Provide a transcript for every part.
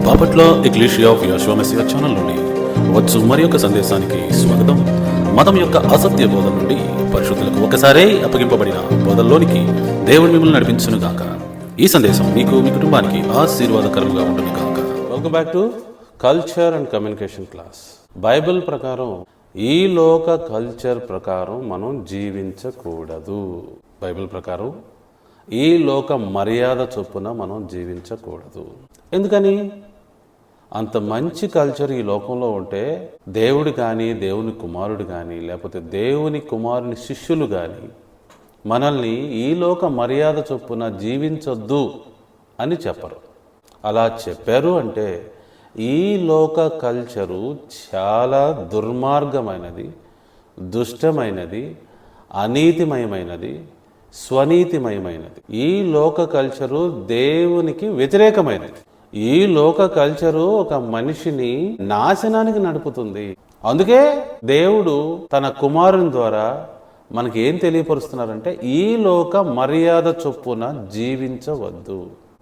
Bapatla ecclesia of Jehovah Messiah channel నుండి వచ్చు మరి యొక్క సందేశానికి స్వాగతం. మతం యొక్క అసత్య బోధన నుండి పరిశుద్ధులకు ఒకసారే అప్పగింపబడిన బోధల్లోనికి దేవుడు మిమ్మల్ని నడిపించును గాక. ఈ సందేశం మీకు మీ కుటుంబానికి ఆశీర్వాదకరంగా ఉంటుంది గాక. Welcome back to culture and communication class. Bible ప్రకారం ఈ లోక కల్చర్ ప్రకారం మనం జీవించకూడదు. బైబిల్ ప్రకారం ఈ లోక మర్యాద చొప్పున మనం జీవించకూడదు. ఎందుకని? అంత మంచి కల్చర్ ఈ లోకంలో ఉంటే దేవుడు కానీ, దేవుని కుమారుడు కానీ, లేకపోతే దేవుని కుమారుని శిష్యులు కానీ మనల్ని ఈ లోక మర్యాద చొప్పున జీవించొద్దు అని చెప్పరు. అలా చెప్పారు అంటే ఈ లోక కల్చరు చాలా దుర్మార్గమైనది, దుష్టమైనది, అనీతిమయమైనది, స్వనీతిమయమైనది. ఈ లోక కల్చరు దేవునికి వ్యతిరేకమైనది. ఈ లోక కల్చరు ఒక మనిషిని నాశనానికి నడుపుతుంది. అందుకే దేవుడు తన కుమారుని ద్వారా మనకి ఏం తెలియపరుస్తున్నారంటే ఈ లోక మర్యాద చొప్పున జీవించవద్దు.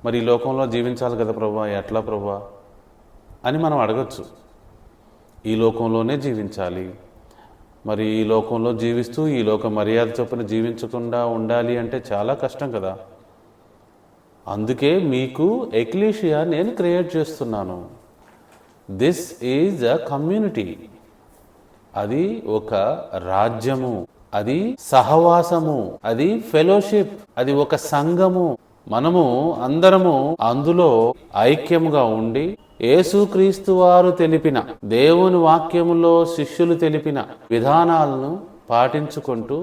మరి ఈ లోకంలో జీవించాలి కదా ప్రభువా, ఎట్లా ప్రభువా అని మనం అడగచ్చు. ఈ లోకంలోనే జీవించాలి. మరి ఈ లోకంలో జీవిస్తూ ఈ లోక మర్యాద చొప్పున జీవించకుండా ఉండాలి అంటే చాలా కష్టం కదా. అందుకే మీకు ఎక్లీషియా నేను క్రియేట్ చేస్తున్నాను. This is a community. అది ఒక రాజ్యము, అది సహవాసము, అది ఫెలోషిప్, అది ఒక సంఘము. మనము అందరము అందులో ఐక్యముగా ఉండి యేసుక్రీస్తు వారు తెలిపిన, దేవుని వాక్యములో శిష్యులు తెలిపిన విధానాలను పాటించుకుంటూ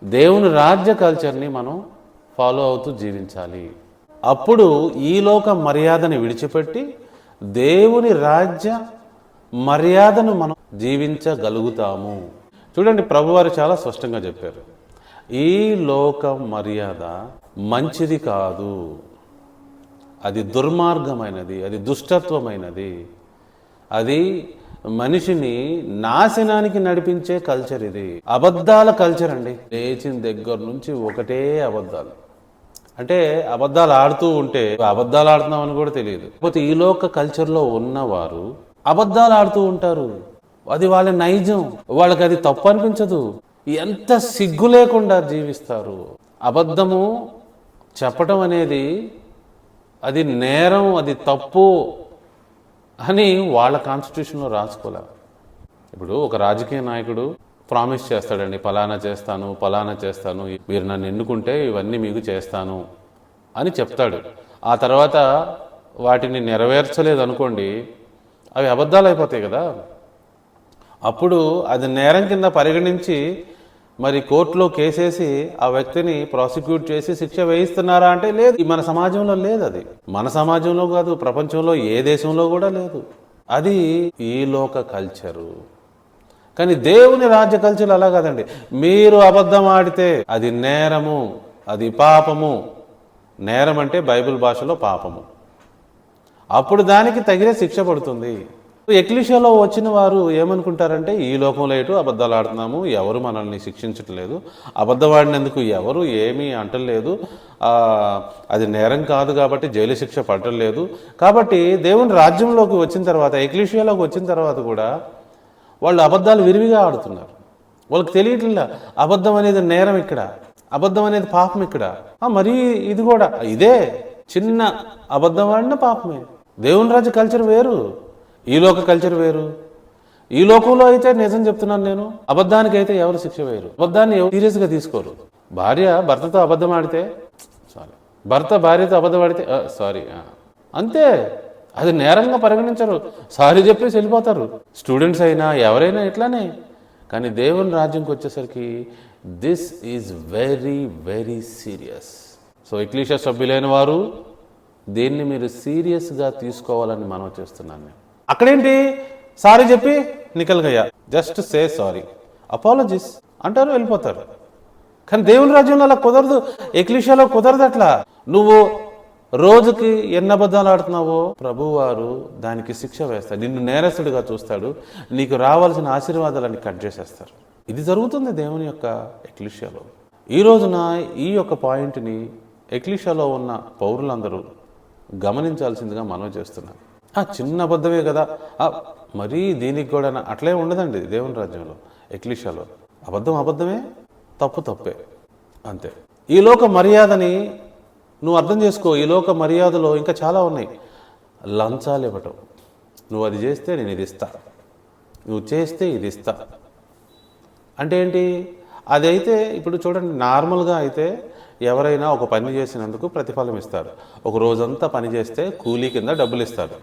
దేవుని రాజ్య కల్చర్ని మనం ఫాలో అవుతూ జీవించాలి. అప్పుడు ఈ లోక మర్యాదను విడిచిపెట్టి దేవుని రాజ్య మర్యాదను మనం జీవించగలుగుతాము. చూడండి, ప్రభువారు చాలా స్పష్టంగా చెప్పారు, ఈ లోక మర్యాద మంచిది కాదు, అది దుర్మార్గమైనది, అది దుష్టత్వమైనది, అది మనిషిని నాశనానికి నడిపించే కల్చర్. ఇది అబద్ధాల కల్చర్ అండి. లేచిన దగ్గర నుంచి ఒకటే అబద్ధాలు. అంటే అబద్ధాలు ఆడుతూ ఉంటే అబద్ధాలు ఆడుతున్నామని కూడా తెలియదు. కాకపోతే ఈ లోక కల్చర్లో ఉన్నవారు అబద్ధాలు ఆడుతూ ఉంటారు. అది వాళ్ళ నైజం, వాళ్ళకి అది తప్పు అనిపించదు. ఎంత సిగ్గు లేకుండా జీవిస్తారు. అబద్ధము చెప్పటం అనేది అది నేరం, అది తప్పు అని వాళ్ళ కాన్స్టిట్యూషన్లో రాసుకోలే. ఇప్పుడు ఒక రాజకీయ నాయకుడు ప్రామిస్ చేస్తాడండి, ఫలానా చేస్తాను, ఫలానా చేస్తాను, మీరు నన్ను ఎన్నుకుంటే ఇవన్నీ మీకు చేస్తాను అని చెప్తాడు. ఆ తర్వాత వాటిని నెరవేర్చలేదు అనుకోండి, అవి అబద్ధాలు అయిపోతాయి కదా. అప్పుడు అది నేరం కింద పరిగణించి మరి కోర్టులో కేసేసి ఆ వ్యక్తిని ప్రాసిక్యూట్ చేసి శిక్ష వేయిస్తున్నారా అంటే లేదు. మన సమాజంలో లేదు. అది మన సమాజంలో కాదు, ప్రపంచంలో ఏ దేశంలో కూడా లేదు. అది ఈ లోక కల్చరు. కానీ దేవుని రాజ్య కల్చర్ అలా కాదండి. మీరు అబద్ధం ఆడితే అది నేరము, అది పాపము. నేరం అంటే బైబిల్ భాషలో పాపము. అప్పుడు దానికి తగిన శిక్ష పడుతుంది. ఎక్లీషియాలో వచ్చిన వారు ఏమనుకుంటారంటే ఈ లోకంలో ఎటు అబద్ధాలు ఆడుతున్నాము, ఎవరు మనల్ని శిక్షించట్లేదు, అబద్ధం ఆడినందుకు ఎవరు ఏమీ అంటలేదు, అది నేరం కాదు కాబట్టి జైలు శిక్ష పడలేదు. కాబట్టి దేవుని రాజ్యంలోకి వచ్చిన తర్వాత, ఎక్లీషియాలోకి వచ్చిన తర్వాత కూడా వాళ్ళు అబద్ధాలు విరివిగా ఆడుతున్నారు. వాళ్ళకి తెలియట్లా అబద్ధం అనేది నేరం ఇక్కడ, అబద్ధం అనేది పాపం ఇక్కడ. మరి ఇది కూడా ఇదే, చిన్న అబద్ధం ఆడిన పాపమే. దేవుని రాజ్య కల్చర్ వేరు, ఈ లోక కల్చర్ వేరు. ఈ లోకంలో అయితే నిజం చెప్తున్నాను నేను, అబద్ధానికి అయితే ఎవరు శిక్ష వేయరు, అబద్ధాన్ని ఎవరు సీరియస్గా తీసుకోరు. భార్య భర్తతో అబద్ధం ఆడితే సారీ, భర్త భార్యతో అబద్ధం ఆడితే సారీ అంతే, అది నేరంగా పరిగణించరు. సారీ చెప్పేసి వెళ్ళిపోతారు. స్టూడెంట్స్ అయినా ఎవరైనా ఇట్లానే. కానీ దేవుని రాజ్యంకి వచ్చేసరికి this is very very serious. So ecclesia సభ్యులైన వారు దీన్ని మీరు సీరియస్గా తీసుకోవాలని మనం చేస్తున్నాను. అక్కడేంటి, సారీ చెప్పి నికల్గయ్యా, జస్ట్ సే సారీ, అపాలజీస్ అంటారు, వెళ్ళిపోతారు. కానీ దేవుని రాజ్యంలో అలా కుదరదు, ఎక్లీషియాలో కుదరదు. అట్లా నువ్వు రోజుకి ఎన్ని అబద్ధాలు ఆడుతున్నావో ప్రభువారు దానికి శిక్ష వేస్తాడు. నిన్ను నేరస్తుడిగా చూస్తాడు, నీకు రావాల్సిన ఆశీర్వాదాలని కట్ చేసేస్తారు. ఇది జరుగుతుంది దేవుని యొక్క ఎక్లీషియాలో. ఈ రోజున ఈ యొక్క పాయింట్ని ఎక్లీషియాలో ఉన్న పౌరులందరూ గమనించాల్సిందిగా మనం చేస్తున్నాం. చిన్న అబద్ధమే కదా, మరీ దీనికి కూడా అట్లే ఉండదండి దేవుని రాజ్యంలో. ఎక్లీషియాలో అబద్ధమే, తప్పే, అంతే. ఈ లోక మర్యాదని నువ్వు అర్థం చేసుకో. ఈ లోక మర్యాదలో ఇంకా చాలా ఉన్నాయి. లంచాలు ఇవ్వటం, నువ్వు అది చేస్తే నేను ఇది ఇస్తా, నువ్వు చేస్తే ఇది ఇస్తా అంటే ఏంటి? అదైతే ఇప్పుడు చూడండి, నార్మల్గా అయితే ఎవరైనా ఒక పని చేసినందుకు ప్రతిఫలం ఇస్తారు. ఒక రోజంతా పని చేస్తే కూలీ కింద డబ్బులు ఇస్తారు.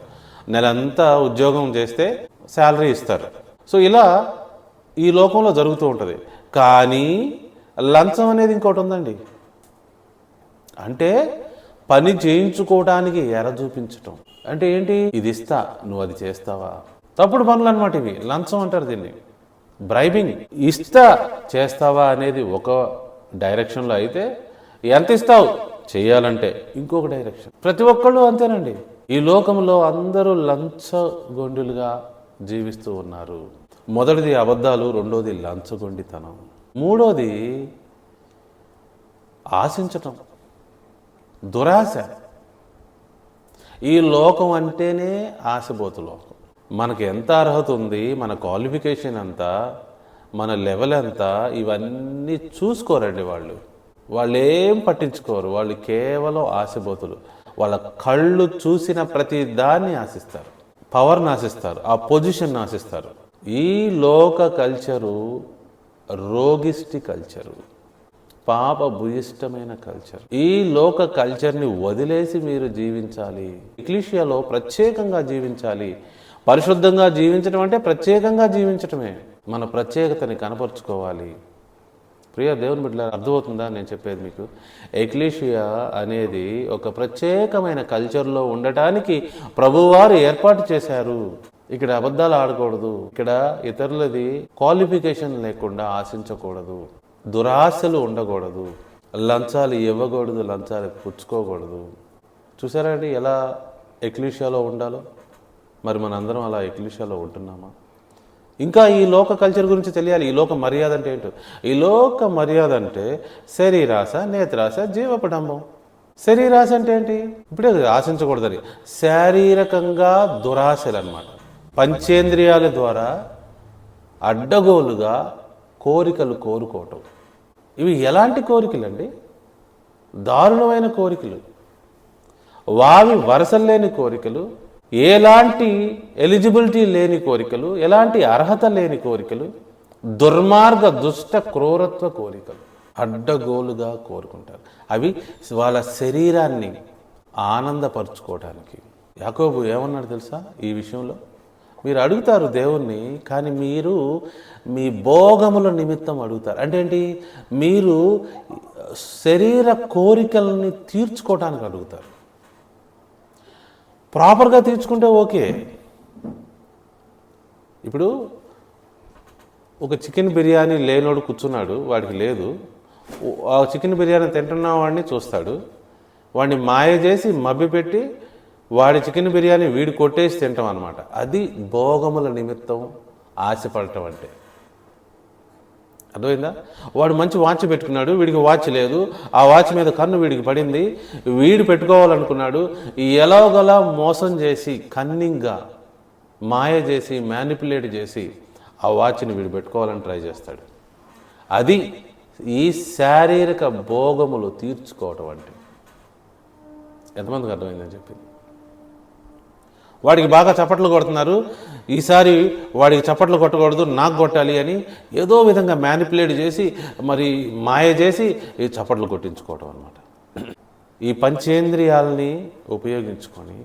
నెలంతా ఉద్యోగం చేస్తే శాలరీ ఇస్తారు. సో ఇలా ఈ లోకంలో జరుగుతూ ఉంటుంది. కానీ లంచం అనేది ఇంకోటి ఉందండి. అంటే పని చేయించుకోవడానికి ఎర చూపించటం. అంటే ఏంటి? ఇది ఇస్తా, నువ్వు అది చేస్తావా? తప్పుడు పనులు అనమాట ఇవి. లంచం అంటారు దీన్ని, బ్రైబింగ్. ఇస్తా, చేస్తావా అనేది ఒక డైరెక్షన్లో అయితే, ఎంత ఇస్తావు చేయాలంటే ఇంకొక డైరెక్షన్. ప్రతి ఒక్కళ్ళు అంతేనండి. ఈ లోకంలో అందరూ లంచగొండులుగా జీవిస్తూ ఉన్నారు. మొదటిది అబద్ధాలు, రెండోది లంచగొండితనం, మూడోది ఆశించటం, దురాశ. ఈ లోకం అంటేనే ఆశబోతు లోకం. మనకి ఎంత అర్హత ఉంది, మన క్వాలిఫికేషన్ ఎంత, మన లెవెల్ ఎంత, ఇవన్నీ చూసుకోరండి వాళ్ళు ఏం పట్టించుకోరు. వాళ్ళు కేవలం ఆశబోతులు. వాళ్ళ కళ్ళు చూసిన ప్రతి దాన్ని ఆశిస్తారు, పవర్ని ఆశిస్తారు, ఆ పొజిషన్ని ఆశిస్తారు. ఈ లోక కల్చరు రోగిష్టి కల్చరు, పాప భూయిష్టమైన కల్చర్. ఈ లోక కల్చర్ని వదిలేసి మీరు జీవించాలి. ఎక్లీషియాలో ప్రత్యేకంగా జీవించాలి. పరిశుద్ధంగా జీవించడం అంటే ప్రత్యేకంగా జీవించటమే. మన ప్రత్యేకతని కనపరుచుకోవాలి. ప్రియ దేవుని బిడ్డలారా, అర్థమవుతుందా నేను చెప్పేది మీకు? ఎక్లీషియా అనేది ఒక ప్రత్యేకమైన కల్చర్లో ఉండటానికి ప్రభువారు ఏర్పాటు చేశారు. ఇక్కడ అబద్ధాలు ఆడకూడదు, ఇక్కడ ఇతరులది క్వాలిఫికేషన్ లేకుండా ఆశించకూడదు, దురాశలు ఉండకూడదు, లంచాలు ఇవ్వకూడదు, లంచాలు పుచ్చుకోకూడదు. చూసారా అండి ఎలా ఎక్లీషియాలో ఉండాలో? మరి మనందరం అలా ఎక్లీషియాలో ఉంటున్నామా? ఇంకా ఈ లోక కల్చర్ గురించి తెలియాలి. ఈ లోక మర్యాద అంటే ఏంటో. ఈ లోక మర్యాద అంటే శరీరాశ, నేత్రాశ, జీవపడంబం. శరీరాశ అంటే ఏంటి? ఇప్పుడే ఆశించకూడదని, శారీరకంగా దురాశలు అన్నమాట. పంచేంద్రియాల ద్వారా అడ్డగోలుగా కోరికలు కోరుకోవటం. ఇవి ఎలాంటి కోరికలండి? దారుణమైన కోరికలు, వావి వరసలు లేని కోరికలు, ఎలాంటి ఎలిజిబిలిటీ లేని కోరికలు, ఎలాంటి అర్హత లేని కోరికలు, దుర్మార్గ దుష్ట క్రూరత్వ కోరికలు అడ్డగోలుగా కోరుకుంటారు. అవి వాళ్ళ శరీరాన్ని ఆనందపరుచుకోవడానికి. యాకోబు ఏమన్నాడు తెలుసా ఈ విషయంలో? మీరు అడుగుతారు దేవుణ్ణి, కానీ మీరు మీ భోగముల నిమిత్తం అడుగుతారు. అంటే ఏంటి? మీరు శరీర కోరికల్ని తీర్చుకోవటానికి అడుగుతారు. ప్రాపర్గా తీర్చుకుంటే ఓకే. ఇప్పుడు ఒక చికెన్ బిర్యానీ లేనోడు కూర్చున్నాడు, వాడికి లేదు. ఆ చికెన్ బిర్యానీ తింటున్న వాడిని చూస్తాడు, వాడిని మాయ చేసి మభ్యపెట్టి వాడి చికెన్ బిర్యానీ వీడు కొట్టేసి తింటాం అనమాట. అది భోగముల నిమిత్తం ఆశపడటం అంటే. అర్థమైందా? వాడు మంచి వాచ్ పెట్టుకున్నాడు, వీడికి వాచ్ లేదు, ఆ వాచ్ మీద కన్ను వీడికి పడింది, వీడు పెట్టుకోవాలనుకున్నాడు, ఎలాగోలా మోసం చేసి, కన్నింగ్గా మాయ చేసి, మ్యానిపులేట్ చేసి ఆ వాచ్ని వీడు పెట్టుకోవాలని ట్రై చేస్తాడు. అది ఈ శారీరక భోగములు తీర్చుకోవటం అంటే. ఎంతమందికి అర్థమైందని చెప్పింది? వాడికి బాగా చప్పట్లు కొడుతున్నారు, ఈసారి వాడికి చప్పట్లు కొట్టకూడదు, నాకు కొట్టాలి అని ఏదో విధంగా మ్యానిపులేట్ చేసి, మరి మాయ చేసి ఈ చప్పట్లు కొట్టించుకోవటం అన్నమాట. ఈ పంచేంద్రియాలని ఉపయోగించుకొని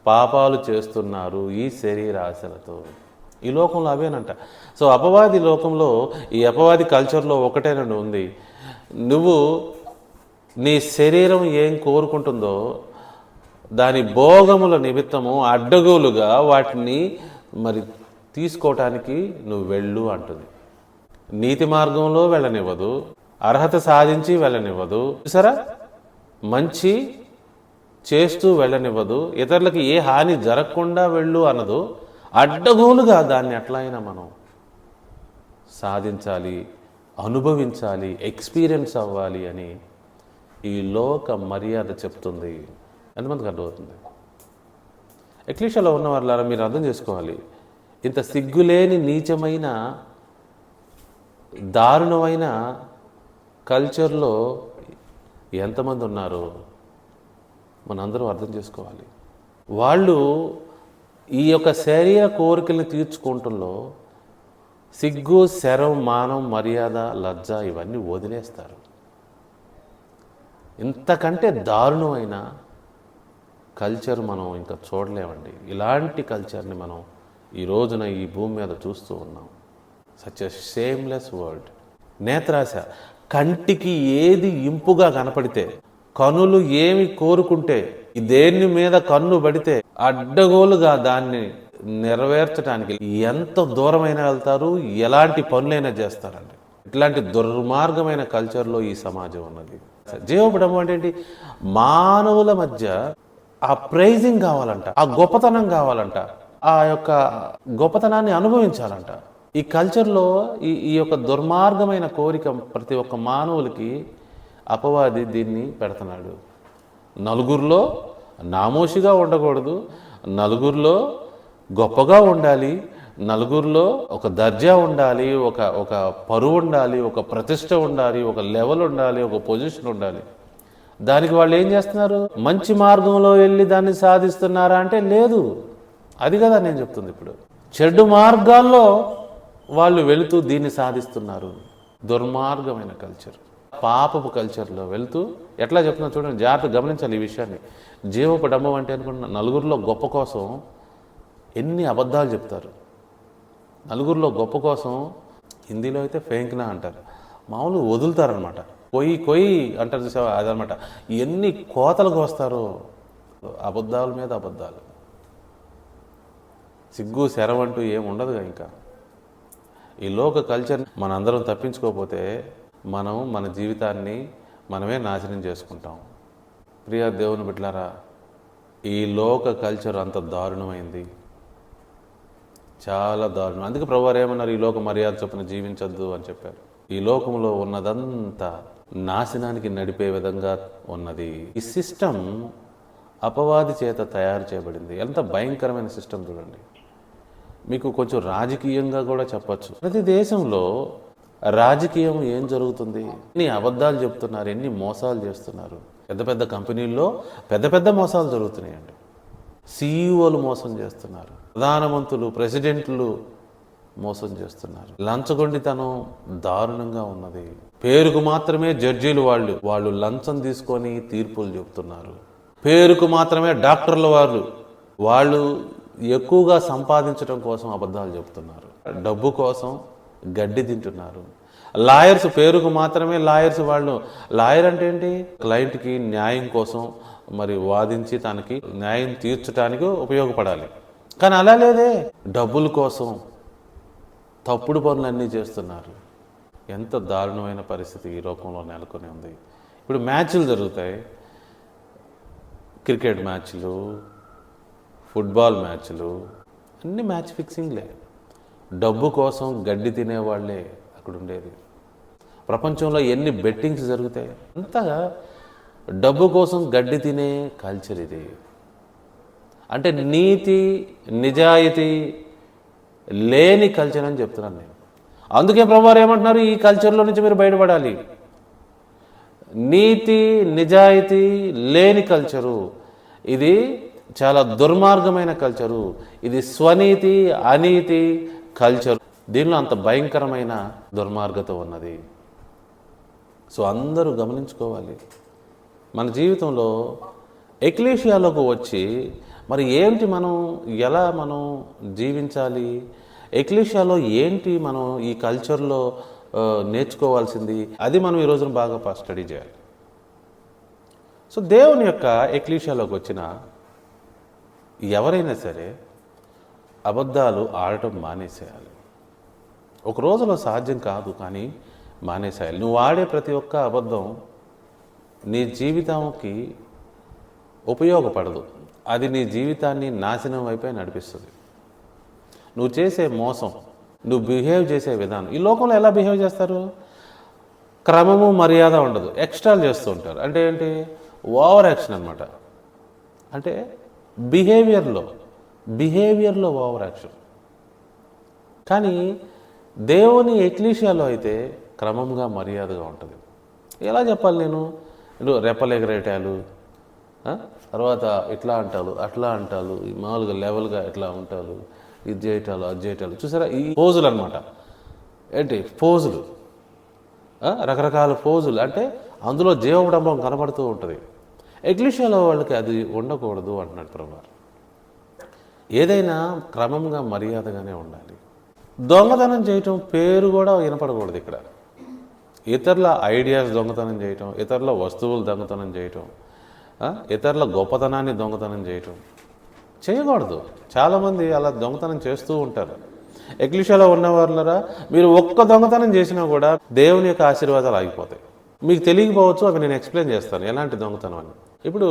పాపాలు చేస్తున్నారు ఈ శరీరాశలతో. ఈ లోకంలో అవేనంట. సో అపవాది లోకంలో, ఈ అపవాది కల్చర్లో ఒకటేనండి ఉంది. నువ్వు నీ శరీరం ఏం కోరుకుంటుందో దాని భోగముల నిమిత్తము అడ్డగోలుగా వాటిని మరి తీసుకోవటానికి నువ్వు వెళ్ళు అంటుంది. నీతి మార్గంలో వెళ్ళనివ్వదు, అర్హత సాధించి వెళ్ళనివ్వదు, సరే మంచి చేస్తూ వెళ్ళనివ్వదు, ఇతరులకి ఏ హాని జరగకుండా వెళ్ళు అనదు. అడ్డగోలుగా దాన్ని ఎట్లయినా మనం సాధించాలి, అనుభవించాలి, ఎక్స్పీరియన్స్ అవ్వాలి అని ఈ లోక మర్యాద చెప్తుంది. ఎంతమందికి అర్థమవుతుంది? ఎక్లీషియాలో ఉన్న వాళ్ళారా మీరు అర్థం చేసుకోవాలి, ఇంత సిగ్గులేని నీచమైన దారుణమైన కల్చర్లో ఎంతమంది ఉన్నారు మనందరం అర్థం చేసుకోవాలి. వాళ్ళు ఈ యొక్క శరీర కోరికల్ని తీర్చుకోవటంలో సిగ్గు, శరం, మానం, మర్యాద, లజ్జ ఇవన్నీ వదిలేస్తారు. ఇంతకంటే దారుణమైన కల్చర్ మనం ఇంకా చూడలేమండి. ఇలాంటి కల్చర్ని మనం ఈ రోజున ఈ భూమి మీద చూస్తూ ఉన్నాం. Such a shameless world. నేత్రాశ, కంటికి ఏది ఇంపుగా కనపడితే, కనులు ఏమి కోరుకుంటే, దేని మీద కన్ను పడితే అడ్డగోలుగా దాన్ని నెరవేర్చడానికి ఎంత దూరమైనా వెళ్తారు, ఎలాంటి పనులైనా చేస్తారండి. ఇట్లాంటి దుర్మార్గమైన కల్చర్లో ఈ సమాజం ఉన్నది. జీవపడము అంటే ఏంటి? మానవుల మధ్య ఆ ప్రైజింగ్ కావాలంట, ఆ గొప్పతనం కావాలంట, ఆ యొక్క గొప్పతనాన్ని అనుభవించాలంట. ఈ కల్చర్లో ఈ యొక్క దుర్మార్గమైన కోరిక ప్రతి ఒక్క మానవులకి అపవాది దీన్ని పెడుతున్నాడు. నలుగురిలో నామోషిగా ఉండకూడదు, నలుగురిలో గొప్పగా ఉండాలి, నలుగురిలో ఒక దర్జా ఉండాలి, ఒక పరువు ఉండాలి, ఒక ప్రతిష్ట ఉండాలి, ఒక లెవెల్ ఉండాలి, ఒక పొజిషన్ ఉండాలి. దానికి వాళ్ళు ఏం చేస్తున్నారు? మంచి మార్గంలో వెళ్ళి దాన్ని సాధిస్తున్నారా అంటే లేదు. అది కదా నేను చెప్తుంది. ఇప్పుడు చెడు మార్గాల్లో వాళ్ళు వెళుతూ దీన్ని సాధిస్తున్నారు. దుర్మార్గమైన కల్చర్, పాపపు కల్చర్లో వెళుతూ ఎట్లా చెప్తున్నా చూడండి, జాగ్రత్త గమనించాలి ఈ విషయాన్ని. జీవపు డంబం అంటే అనుకున్న నలుగురిలో గొప్ప కోసం ఎన్ని అబద్ధాలు చెప్తారు. నలుగురిలో గొప్ప కోసం హిందీలో అయితే ఫేంక్నా అంటారు, మామూలు వదులుతారనమాట. కొయ్యి అంటారు చూసావా, అదనమాట. ఎన్ని కోతలకు వస్తారో, అబద్ధాల మీద అబద్ధాలు. సిగ్గు శరం అంటూ ఏం ఉండదుగా. ఇంకా ఈ లోక కల్చర్ మనందరం తప్పించుకోకపోతే మనం మన జీవితాన్ని మనమే నాశనం చేసుకుంటాం. ప్రియ దేవుని బిడ్డలారా, ఈ లోక కల్చర్ అంత దారుణమైంది, చాలా దారుణం. అందుకే ప్రభువారు ఏమన్నారు? ఈ లోక మర్యాద చొప్పున జీవించొద్దు అని చెప్పారు. ఈ లోకంలో ఉన్నదంతా నాశనానికి నడిపే విధంగా ఉన్నది. ఈ సిస్టమ్ అపవాది చేత తయారు చేయబడింది. ఎంత భయంకరమైన సిస్టమ్ చూడండి. మీకు కొంచెం రాజకీయంగా కూడా చెప్పచ్చు. ప్రతి దేశంలో రాజకీయం ఏం జరుగుతుంది? ఎన్ని అబద్ధాలు చెప్తున్నారు, ఎన్ని మోసాలు చేస్తున్నారు. పెద్ద పెద్ద కంపెనీల్లో పెద్ద పెద్ద మోసాలు జరుగుతున్నాయండి. సీఈఓలు మోసం చేస్తున్నారు, ప్రధానమంత్రులు, ప్రెసిడెంట్లు మోసం చేస్తున్నారు. లంచగొండితనం దారుణంగా ఉన్నది. పేరుకు మాత్రమే జడ్జీలు వాళ్ళు లంచం తీసుకొని తీర్పులు చెప్తున్నారు. పేరుకు మాత్రమే డాక్టర్ల వాళ్ళు ఎక్కువగా సంపాదించడం కోసం అబద్ధాలు చెప్తున్నారు. డబ్బు కోసం గడ్డి తింటున్నారు. లాయర్స్ పేరుకు మాత్రమే లాయర్స్. లాయర్ అంటే ఏంటి? క్లయింట్కి న్యాయం కోసం మరి వాదించి తనకి న్యాయం తీర్చడానికి ఉపయోగపడాలి. కానీ అలా లేదే, డబ్బుల కోసం తప్పుడు పనులన్నీ చేస్తున్నారు. ఎంత దారుణమైన పరిస్థితి ఈ లోకంలో నెలకొని ఉంది. ఇప్పుడు మ్యాచ్లు జరుగుతాయి, క్రికెట్ మ్యాచ్లు, ఫుట్బాల్ మ్యాచ్లు, అన్ని మ్యాచ్ ఫిక్సింగ్లే. డబ్బు కోసం గడ్డి తినేవాళ్లే అక్కడ ఉండేది. ప్రపంచంలో ఎన్ని బెట్టింగ్స్ జరుగుతాయి, అంతగా డబ్బు కోసం గడ్డి తినే కల్చర్ ఇది. అంటే నీతి నిజాయితీ లేని కల్చర్ అని చెప్తున్నాను నేను. అందుకే ప్రభువారు ఏమంటున్నారు? ఈ కల్చర్లో నుంచి మీరు బయటపడాలి. నీతి నిజాయితీ లేని కల్చరు ఇది, చాలా దుర్మార్గమైన కల్చరు ఇది. స్వనీతి అనీతి కల్చరు, దీనిలో అంత భయంకరమైన దుర్మార్గత ఉన్నది. సో అందరూ గమనించుకోవాలి. మన జీవితంలో ఎక్లీషియాలోకి వచ్చి మరి ఏంటి, మనం ఎలా మనం జీవించాలి, ఎక్లీషియాలో ఏంటి మనం ఈ కల్చర్లో నేర్చుకోవాల్సింది, అది మనం ఈ రోజున బాగా స్టడీ చేయాలి. సో దేవుని యొక్క ఎక్లీషియాలోకి వచ్చిన ఎవరైనా సరే అబద్ధాలు ఆడటం మానేసేయాలి. ఒక రోజులో సాధ్యం కాదు, కానీ మానేసేయాలి. నువ్వు ఆడే ప్రతి ఒక్క అబద్ధం నీ జీవితానికి ఉపయోగపడదు. అది నీ జీవితాన్ని నాశనం వైపే నడిపిస్తుంది. నువ్వు చేసే మోసం, నువ్వు బిహేవ్ చేసే విధానం, ఈ లోకంలో ఎలా బిహేవ్ చేస్తారు? క్రమము మర్యాద ఉండదు, ఎక్స్ట్రాలు చేస్తూ ఉంటారు. అంటే ఏంటి? ఓవర్ యాక్షన్ అనమాట. అంటే బిహేవియర్లో బిహేవియర్లో ఓవర్ యాక్షన్. కానీ దేవుని ఎక్లీషియాలో అయితే క్రమంగా మర్యాదగా ఉంటుంది. ఎలా చెప్పాలి నేను? రెప్పలెగరేటాలు, తర్వాత ఇట్లా అంటారు అట్లా అంటారు, మామూలుగా లెవెల్గా ఎట్లా ఉంటారు, ఇది చేయటాలు అది చేయటాలు, చూసారా ఈ పోజులు అనమాట. ఏంటి పోజులు, రకరకాల పోజులు, అంటే అందులో జీవడంబం కనబడుతూ ఉంటుంది. ఎక్లీషియాలో వాళ్ళకి అది ఉండకూడదు అంటున్నాడు ప్రభువారు. ఏదైనా క్రమంగా మర్యాదగానే ఉండాలి. దొంగతనం చేయటం పేరు కూడా వినపడకూడదు ఇక్కడ. ఇతరుల ఐడియాస్ దొంగతనం చేయటం, ఇతరుల వస్తువులు దొంగతనం చేయటం, ఇతరుల గొప్పతనాన్ని దొంగతనం చేయటం చేయకూడదు. చాలామంది అలా దొంగతనం చేస్తూ ఉంటారు. ఎక్లీషియాలో ఉన్నవాళ్ళరా, మీరు ఒక్క దొంగతనం చేసినా కూడా దేవుని యొక్క ఆశీర్వాదాలు ఆగిపోతాయి. మీకు తెలియకపోవచ్చు, అవి నేను ఎక్స్ప్లెయిన్ చేస్తాను ఎలాంటి దొంగతనం అని. ఇప్పుడు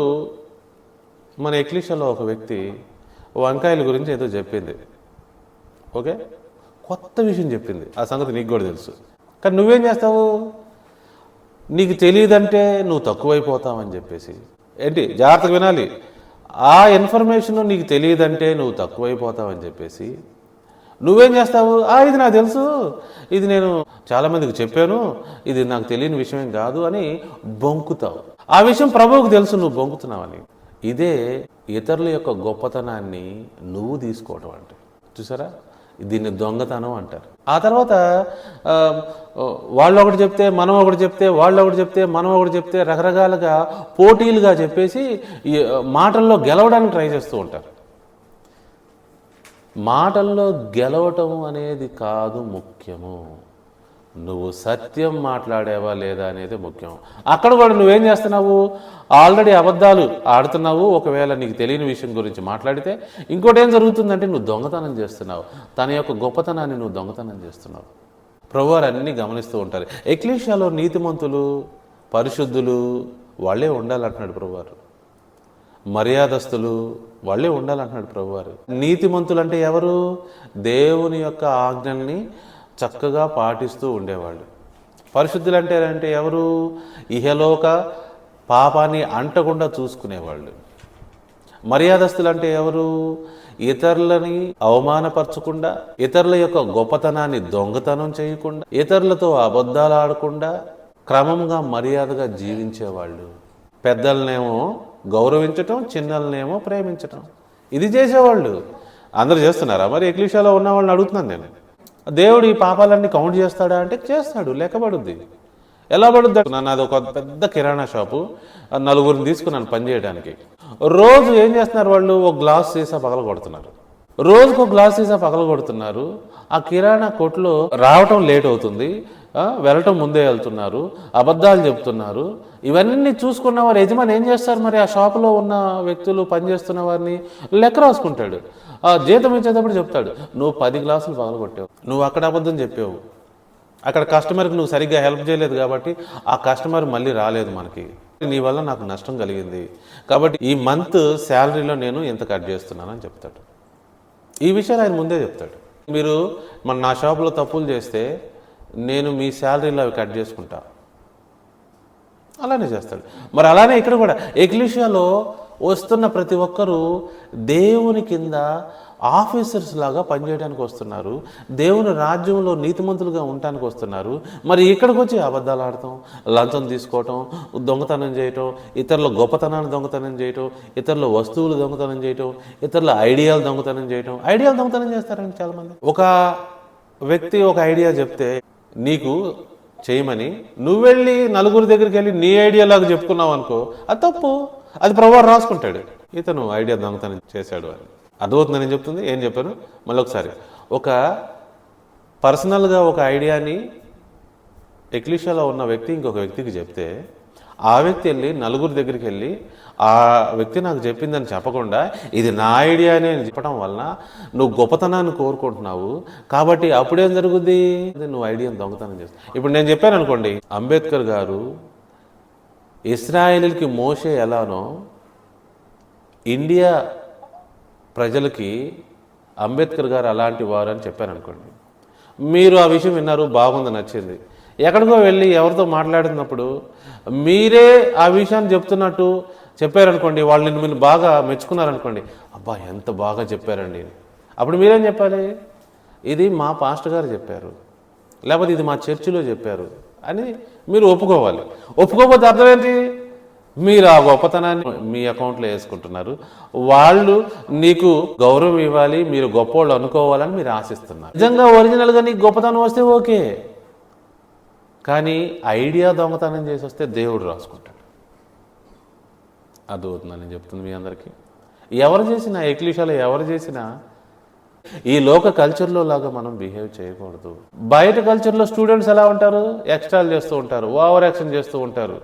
మన ఎక్లీషియాలో ఒక వ్యక్తి వంకాయల గురించి ఏదో చెప్పింది, ఓకే, కొత్త విషయం చెప్పింది. ఆ సంగతి నీకు కూడా తెలుసు. కానీ నువ్వేం చేస్తావు? నీకు తెలియదంటే నువ్వు తక్కువైపోతావని చెప్పేసి, ఏంటి జాగ్రత్తగా వినాలి, ఆ ఇన్ఫర్మేషన్ నీకు తెలియదంటే నువ్వు తక్కువైపోతావని చెప్పేసి నువ్వేం చేస్తావు? ఇది నాకు తెలుసు, ఇది నేను చాలామందికి చెప్పాను, ఇది నాకు తెలియని విషయం కాదు అని బొంకుతావు. ఆ విషయం ప్రభువుకు తెలుసు నువ్వు బొంకుతున్నావని. ఇదే ఇతరుల యొక్క గొప్పతనాన్ని నువ్వు తీసుకోవడం అంటే. చూసారా, దీన్ని దొంగతనం అంటారు. ఆ తర్వాత వాళ్ళు ఒకటి చెప్తే మనం ఒకటి చెప్తే, వాళ్ళు ఒకటి చెప్తే మనం ఒకటి చెప్తే, రకరకాలుగా పోటీలుగా చెప్పేసి మాటల్లో గెలవడానికి ట్రై చేస్తూ ఉంటారు. మాటల్లో గెలవటం అనేది కాదు ముఖ్యము, నువ్వు సత్యం మాట్లాడేవా లేదా అనేది ముఖ్యం. అక్కడ కూడా నువ్వేం చేస్తున్నావు? ఆల్రెడీ అబద్ధాలు ఆడుతున్నావు. ఒకవేళ నీకు తెలియని విషయం గురించి మాట్లాడితే ఇంకోటి ఏం జరుగుతుందంటే నువ్వు దొంగతనం చేస్తున్నావు, తన యొక్క గొప్పతనాన్ని నువ్వు దొంగతనం చేస్తున్నావు. ప్రభువారు అన్నీ గమనిస్తూ ఉంటారు. ఎక్లీషియాలో నీతిమంతులు, పరిశుద్ధులు వాళ్ళే ఉండాలంటున్నాడు ప్రభువారు. మర్యాదస్తులు వాళ్ళే ఉండాలంటున్నాడు ప్రభువారు. నీతిమంతులు అంటే ఎవరు? దేవుని యొక్క ఆజ్ఞల్ని చక్కగా పాటిస్తూ ఉండేవాళ్ళు. పరిశుద్ధులు అంటే ఎవరు? ఇహలోక పాపాన్ని అంటకుండా చూసుకునేవాళ్ళు. మర్యాదస్తులు అంటే ఎవరు? ఇతరులని అవమానపరచకుండా, ఇతరుల యొక్క గొప్పతనాన్ని దొంగతనం చేయకుండా, ఇతరులతో అబద్ధాలు ఆడకుండా క్రమంగా మర్యాదగా జీవించేవాళ్ళు. పెద్దలనేమో గౌరవించటం, చిన్నలనేమో ప్రేమించటం, ఇది చేసేవాళ్ళు. అందరూ చేస్తున్నారా? మరి ఎక్లీషియాలో ఉన్న వాళ్ళని అడుగుతున్నాను నేను. దేవుడు ఈ పాపాలన్నీ కౌంట్ చేస్తాడా అంటే చేస్తాడు, లెక్కబడుద్ది. ఎలా పడుద్ది? నాది ఒక పెద్ద కిరాణా షాపు, నలుగురిని తీసుకున్నాను పని చేయడానికి. రోజు ఏం చేస్తున్నారు వాళ్ళు? ఒక గ్లాస్ సీసా పగల కొడుతున్నారు. రోజుకు ఒక గ్లాస్ సీసా పగల కొడుతున్నారు. ఆ కిరాణా కొట్లో రావటం లేట్ అవుతుంది, వెళ్ళటం ముందే వెళ్తున్నారు, అబద్ధాలు చెప్తున్నారు. ఇవన్నీ చూసుకున్న వారు యజమాని ఏం చేస్తారు? మరి ఆ షాపులో ఉన్న వ్యక్తులు, పనిచేస్తున్న వారిని లెక్క రాసుకుంటాడు. ఆ జీతం ఇచ్చేటప్పుడు చెప్తాడు, నువ్వు 10 గ్లాసులు పగలగొట్టావు, నువ్వు అక్కడ అబద్ధం చెప్పావు, అక్కడ కస్టమర్కి నువ్వు సరిగ్గా హెల్ప్ చేయలేదు కాబట్టి ఆ కస్టమర్ మళ్ళీ రాలేదు మనకి, నీ వల్ల నాకు నష్టం కలిగింది, కాబట్టి ఈ మంత్ శాలరీలో నేను ఇంత కట్ చేస్తున్నానని చెప్తాడు. ఈ విషయాలు ఆయన ముందే చెప్తాడు. మీరు నా షాపులో తప్పులు చేస్తే నేను మీ శాలరీలో అవి కట్ చేసుకుంటా, అలానే చేస్తాడు. మరి అలానే ఇక్కడ కూడా ఎక్లీషియాలో వస్తున్న ప్రతి ఒక్కరూ దేవుని కింద ఆఫీసర్స్ లాగా పనిచేయడానికి వస్తున్నారు, దేవుని రాజ్యంలో నీతిమంతులుగా ఉండటానికి వస్తున్నారు. మరి ఇక్కడికి వచ్చి అబద్ధాలు ఆడటం, లంచం తీసుకోవటం, దొంగతనం చేయటం, ఇతరుల గొప్పతనాన్ని దొంగతనం చేయటం, ఇతరుల వస్తువులు దొంగతనం చేయటం, ఇతరుల ఐడియాలు దొంగతనం చేయటం. ఐడియాలు దొంగతనం చేస్తారండి చాలామంది. ఒక వ్యక్తి ఒక ఐడియా చెప్తే నీకు చేయమని నువ్వు వెళ్ళి నలుగురి దగ్గరికి వెళ్ళి నీ ఐడియాలాగా చెప్పుకున్నావు అనుకో, అది తప్పు. అది ప్రభువారు రాసుకుంటాడు, ఇతను ఐడియా దొంగతనం చేశాడు అని. అర్థమవుతుంది నేను చెప్తుంది? ఏం చెప్పాను మళ్ళీ ఒకసారి. ఒక పర్సనల్గా ఒక ఐడియాని ఎక్లీషియాలో ఉన్న వ్యక్తి ఇంకొక వ్యక్తికి చెప్తే, ఆ వ్యక్తి వెళ్ళి నలుగురి దగ్గరికి వెళ్ళి ఆ వ్యక్తి నాకు చెప్పిందని చెప్పకుండా ఇది నా ఐడియా అని చెప్పడం వలన నువ్వు గొప్పతనాన్ని కోరుకుంటున్నావు. కాబట్టి అప్పుడేం జరుగుద్ది? నువ్వు ఐడియాని దొంగతనం చేస్తావు. ఇప్పుడు నేను చెప్పాను అనుకోండి, అంబేద్కర్ గారు ఇస్రాయేలీలకి మోషే ఎలానో ఇండియా ప్రజలకి అంబేద్కర్ గారు అలాంటి వారు అని చెప్పాను అనుకోండి, మీరు ఆ విషయం విన్నారు, బాగుంది, నచ్చింది. ఎక్కడికో వెళ్ళి ఎవరితో మాట్లాడుతున్నప్పుడు మీరే ఆ విషయాన్ని చెప్తున్నట్టు చెప్పారనుకోండి, వాళ్ళు మీరు బాగా మెచ్చుకున్నారనుకోండి, అబ్బా ఎంత బాగా చెప్పారండి, అప్పుడు మీరేం చెప్పాలి? ఇది మా పాస్టర్ గారు చెప్పారు, లేకపోతే ఇది మా చర్చిలో చెప్పారు అని మీరు ఒప్పుకోవాలి. ఒప్పుకోకపోతే అర్థం ఏంటి? మీరు ఆ గొప్పతనాన్ని మీ అకౌంట్లో వేసుకుంటున్నారు. వాళ్ళు నీకు గౌరవం ఇవ్వాలి, మీరు గొప్పోళ్ళు అనుకోవాలని మీరు ఆశిస్తున్నారు. నిజంగా ఒరిజినల్గా నీకు గొప్పతనం వస్తే ఓకే, కానీ ఐడియా దొంగతనం చేసి వస్తే దేవుడు రాసుకుంటాడు. అర్థమవుతుందని నేను చెప్తుంది మీ అందరికీ. ఎవరు చేసినా, ఎక్లీషాలో ఎవరు చేసినా ఈ లోక కల్చర్లో లాగా మనం బిహేవ్ చేయకూడదు. బయట కల్చర్లో స్టూడెంట్స్ ఎలా ఉంటారు? ఎక్స్ట్రాలు చేస్తూ ఉంటారు, ఓవర్ యాక్షన్ చేస్తూ ఉంటారు.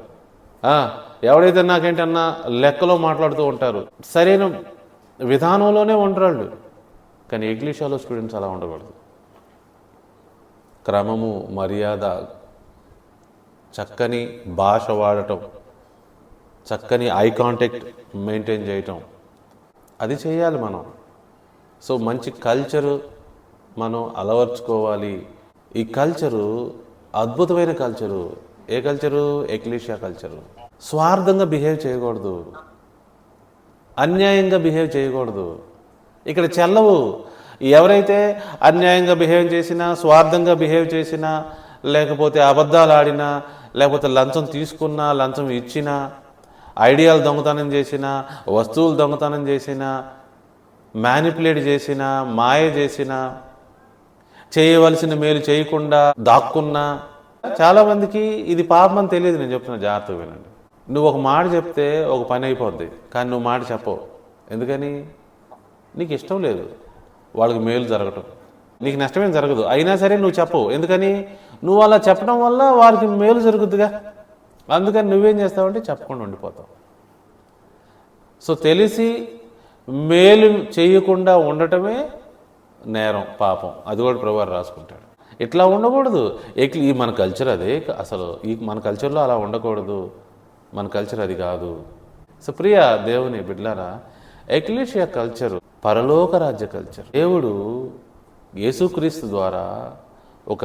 ఎవడైతే నాకేంటన్నా లెక్కలో మాట్లాడుతూ ఉంటారు, సరైన విధానంలోనే ఉండరాళ్ళు. కానీ ఎక్లీషాలో స్టూడెంట్స్ అలా ఉండకూడదు. క్రమము, మర్యాద, చక్కని భాష వాడటం, చక్కని ఐ కాంటాక్ట్ మెయింటైన్ చేయటం, అది చేయాలి మనం. సో మంచి కల్చరు మనం అలవర్చుకోవాలి. ఈ కల్చరు అద్భుతమైన కల్చరు. ఏ కల్చరు? Ecclesia culture. స్వార్థంగా బిహేవ్ చేయకూడదు, అన్యాయంగా బిహేవ్ చేయకూడదు. ఇక్కడ చెల్లవు. ఎవరైతే అన్యాయంగా బిహేవ్ చేసినా, స్వార్థంగా బిహేవ్ చేసినా, లేకపోతే అబద్ధాలు ఆడినా, లేకపోతే లంచం తీసుకున్నా, లంచం ఇచ్చినా, ఐడియాలు దొంగతనం చేసినా, వస్తువులు దొంగతనం చేసినా, మ్యానిపులేట్ చేసినా, మాయ చేసినా, చేయవలసిన మేలు చేయకుండా దాక్కున్నా, చాలామందికి ఇది పాపం అని తెలియదు. నేను చెప్తున్నా, జాగ్రత్తగా వినండి. నువ్వు ఒక మాట చెప్తే ఒక పని అయిపోద్ది, కానీ నువ్వు మాట చెప్పవు. ఎందుకని? నీకు ఇష్టం లేదు వాళ్ళకి మేలు జరగటం, నీకు నష్టమేం జరగదు, అయినా సరే నువ్వు చెప్పవు. ఎందుకని? నువ్వు అలా చెప్పడం వల్ల వారికి మేలు జరుగుద్దిగా. అందుకని నువ్వేం చేస్తావంటే చెప్పకుండా ఉండిపోతావు. సో తెలిసి మేలు చేయకుండా ఉండటమే నేరం, పాపం. అది కూడా ప్రభువారు రాసుకుంటాడు. ఇట్లా ఉండకూడదు. ఈ మన కల్చర్ అదే. అసలు మన కల్చర్లో అలా ఉండకూడదు. మన కల్చర్ అది కాదు. సో ప్రియ దేవుని బిడ్డలారా, ఎక్లీషియా కల్చరు పరలోక రాజ్య కల్చర్. దేవుడు యేసుక్రీస్తు ద్వారా ఒక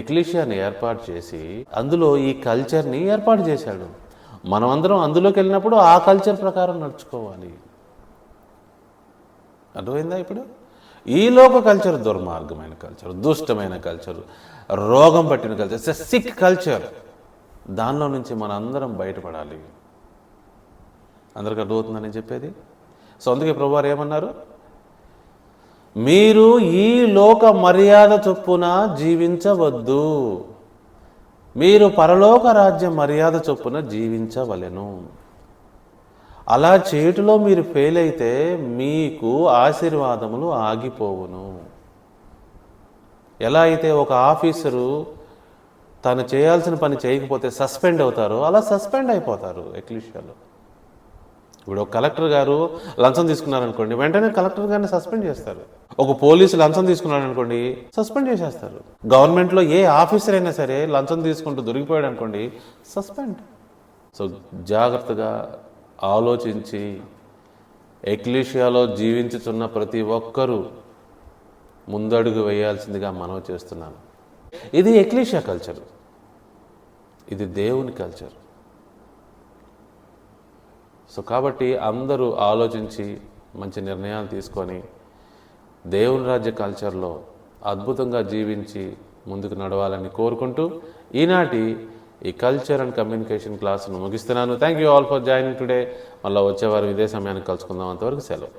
ఎక్లీషియాని ఏర్పాటు చేసి అందులో ఈ కల్చర్ని ఏర్పాటు చేశాడు. మనమందరం అందులోకి వెళ్ళినప్పుడు ఆ కల్చర్ ప్రకారం నడుచుకోవాలి. అర్థమైందా? ఇప్పుడు ఈ లోక కల్చర్ దుర్మార్గమైన కల్చర్, దుష్టమైన కల్చర్, రోగం పట్టిన కల్చర్, సిక్ కల్చర్. దానిలో నుంచి మన అందరం బయటపడాలి. అందరికీ అర్థమవుతుందని చెప్పేది. సో అందుకే ప్రభువారు ఏమన్నారు? మీరు ఈ లోక మర్యాద చొప్పున జీవించవద్దు, మీరు పరలోక రాజ్య మర్యాద చొప్పున జీవించవలెను. అలా చేటులో మీరు ఫెయిల్ అయితే మీకు ఆశీర్వాదములు ఆగిపోవును. ఎలా అయితే ఒక ఆఫీసరు తను చేయాల్సిన పని చేయకపోతే సస్పెండ్ అవుతారో, అలా సస్పెండ్ అయిపోతారు ఎక్లీషియాలో. ఇప్పుడు ఒక కలెక్టర్ గారు లంచం తీసుకున్నారనుకోండి, వెంటనే కలెక్టర్ గారిని సస్పెండ్ చేస్తారు. ఒక పోలీసు లంచం తీసుకున్నాడు అనుకోండి, సస్పెండ్ చేసేస్తారు. గవర్నమెంట్లో ఏ ఆఫీసర్ అయినా సరే లంచం తీసుకుంటూ దొరికిపోయాడు అనుకోండి, సస్పెండ్. సో జాగ్రత్తగా ఆలోచించి ఎక్లీషియాలో జీవించుతున్న ప్రతి ఒక్కరూ ముందడుగు వేయాల్సిందిగా మనవి చేస్తున్నాను. ఇది ఎక్లీషియా కల్చర్, ఇది దేవుని కల్చర్. సో కాబట్టి అందరూ ఆలోచించి మంచి నిర్ణయాలు తీసుకొని దేవుని రాజ్య కల్చర్లో అద్భుతంగా జీవించి ముందుకు నడవాలని కోరుకుంటూ ఈనాటి ఈ కల్చర్ అండ్ కమ్యూనికేషన్ క్లాస్ను ముగిస్తున్నాను. Thank you all for joining today. మళ్ళీ వచ్చేవారు ఇదే సమయానికి కలుసుకుందాం. అంతవరకు సెలవు.